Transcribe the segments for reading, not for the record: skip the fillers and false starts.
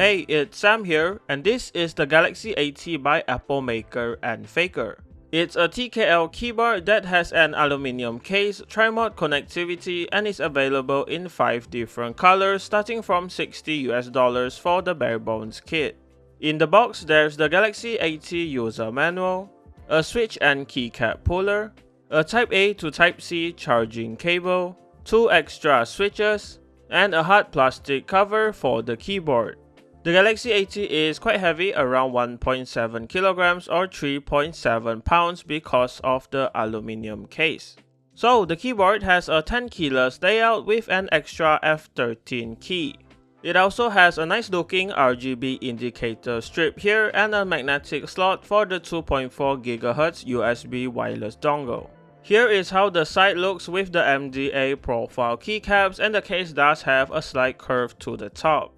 Hey, it's Sam here, and this is the Galaxy80 by Epomaker and Feker. It's a TKL keyboard that has an aluminum case, tri-mode connectivity, and is available in 5 different colors starting from $60 for the Barebones kit. In the box, there's the Galaxy80 user manual, a switch and keycap puller, a Type A to Type C charging cable, 2 extra switches, and a hard plastic cover for the keyboard. The Galaxy80 is quite heavy, around 1.7 kilograms or 3.7 pounds because of the aluminum case. So the keyboard has a 10 keyless layout with an extra F13 key. It also has a nice looking RGB indicator strip here and a magnetic slot for the 2.4 GHz USB wireless dongle. Here is how the side looks with the MDA profile keycaps, and the case does have a slight curve to the top.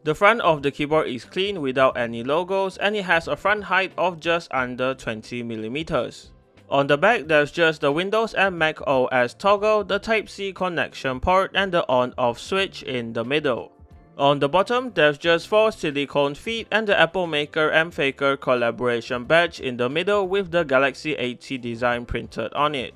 The front of the keyboard is clean without any logos, and it has a front height of just under 20mm. On the back, there's just the Windows and Mac OS toggle, the Type-C connection port, and the on-off switch in the middle. On the bottom, there's just 4 silicone feet and the Epomaker and Feker collaboration badge in the middle with the Galaxy80 design printed on it.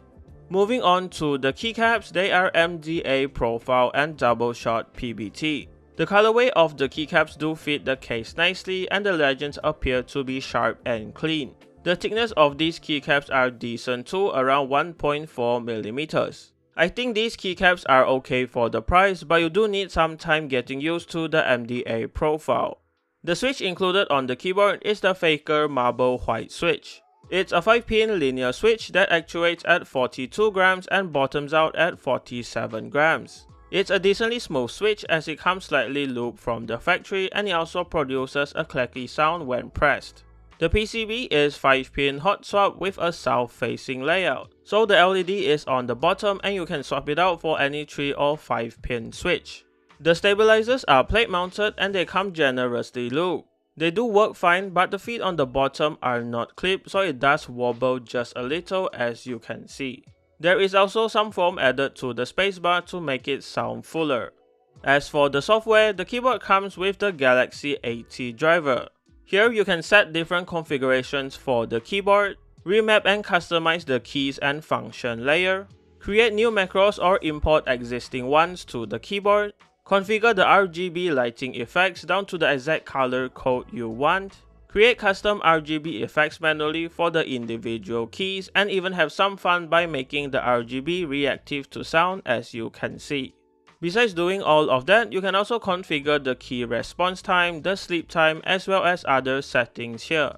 Moving on to the keycaps, they are MDA profile and double shot PBT. The colorway of the keycaps do fit the case nicely, and the legends appear to be sharp and clean. The thickness of these keycaps are decent too, around 1.4mm. I think these keycaps are okay for the price, but you do need some time getting used to the MDA profile. The switch included on the keyboard is the Feker Marble White switch. It's a 5-pin linear switch that actuates at 42 grams and bottoms out at 47 grams. It's a decently smooth switch as it comes slightly looped from the factory, and it also produces a clacky sound when pressed. The PCB is 5-pin hot swap with a south-facing layout, so the LED is on the bottom and you can swap it out for any 3 or 5-pin switch. The stabilizers are plate mounted and they come generously looped. They do work fine, but the feet on the bottom are not clipped, so it does wobble just a little, as you can see. There is also some foam added to the spacebar to make it sound fuller. As for the software, the keyboard comes with the Galaxy80 driver. Here you can set different configurations for the keyboard, remap and customize the keys and function layer, create new macros or import existing ones to the keyboard, configure the RGB lighting effects down to the exact color code you want, create custom RGB effects manually for the individual keys, and even have some fun by making the RGB reactive to sound, as you can see. Besides doing all of that, you can also configure the key response time, the sleep time, as well as other settings here.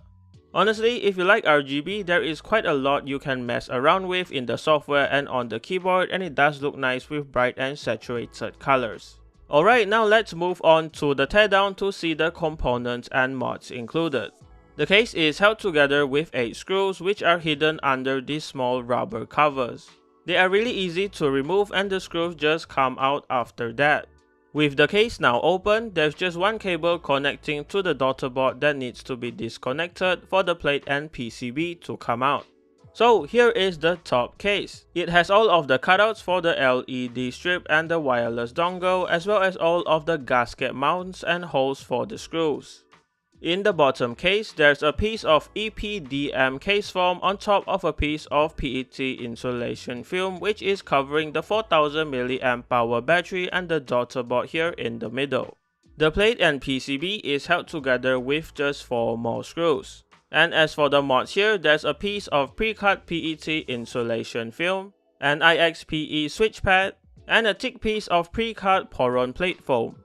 Honestly, if you like RGB, there is quite a lot you can mess around with in the software and on the keyboard, and it does look nice with bright and saturated colors. Alright, now let's move on to the teardown to see the components and mods included. The case is held together with 8 screws which are hidden under these small rubber covers. They are really easy to remove and the screws just come out after that. With the case now open, there's just one cable connecting to the daughter board that needs to be disconnected for the plate and PCB to come out. So here is the top case. It has all of the cutouts for the LED strip and the wireless dongle, as well as all of the gasket mounts and holes for the screws. In the bottom case, there's a piece of EPDM case foam on top of a piece of PET insulation film, which is covering the 4000 mAh battery and the daughter board here in the middle. The plate and PCB is held together with just 4 more screws. And as for the mods here, there's a piece of pre-cut PET insulation film, an IXPE switch pad, and a thick piece of pre-cut Poron plate foam.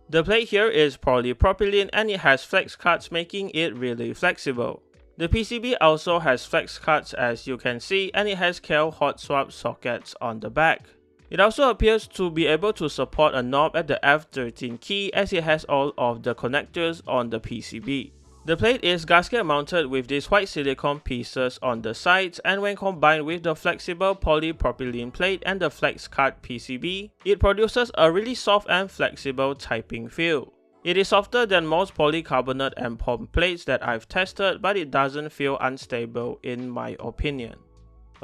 The plate here is polypropylene and it has flex cuts, making it really flexible. The PCB also has flex cuts, as you can see, and it has KL hot swap sockets on the back. It also appears to be able to support a knob at the F13 key, as it has all of the connectors on the PCB. The plate is gasket mounted with these white silicone pieces on the sides, and when combined with the flexible polypropylene plate and the flex cut PCB, it produces a really soft and flexible typing feel. It is softer than most polycarbonate and POM plates that I've tested, but it doesn't feel unstable in my opinion.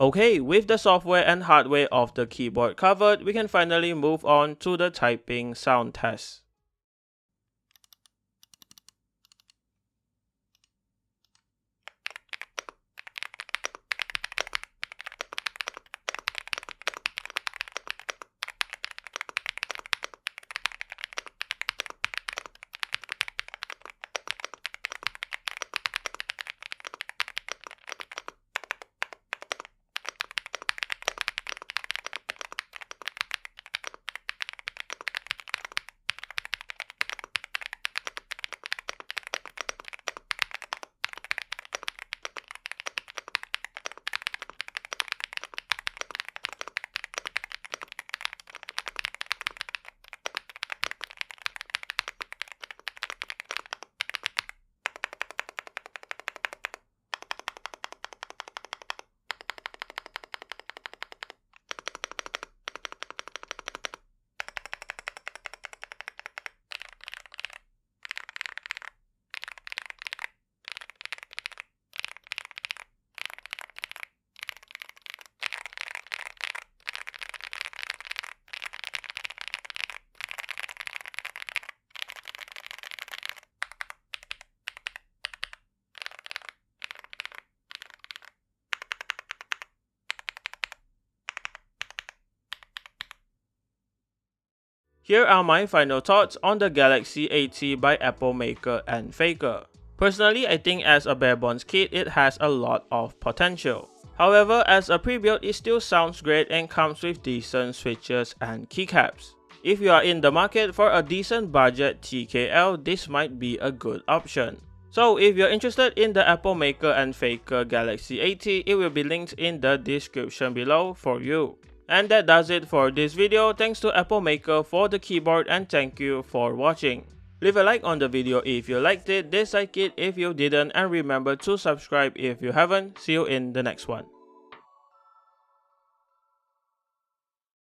Okay, with the software and hardware of the keyboard covered, we can finally move on to the typing sound test. Here are my final thoughts on the Galaxy80 by Epomaker and Feker. Personally, I think as a barebones kit, it has a lot of potential. However, as a pre-built, it still sounds great and comes with decent switches and keycaps. If you are in the market for a decent budget TKL, this might be a good option. So if you're interested in the Epomaker and Feker Galaxy80, it will be linked in the description below for you. And that does it for this video. Thanks to Epomaker for the keyboard and thank you for watching. Leave a like on the video if you liked it, dislike it if you didn't, and remember to subscribe if you haven't. See you in the next one.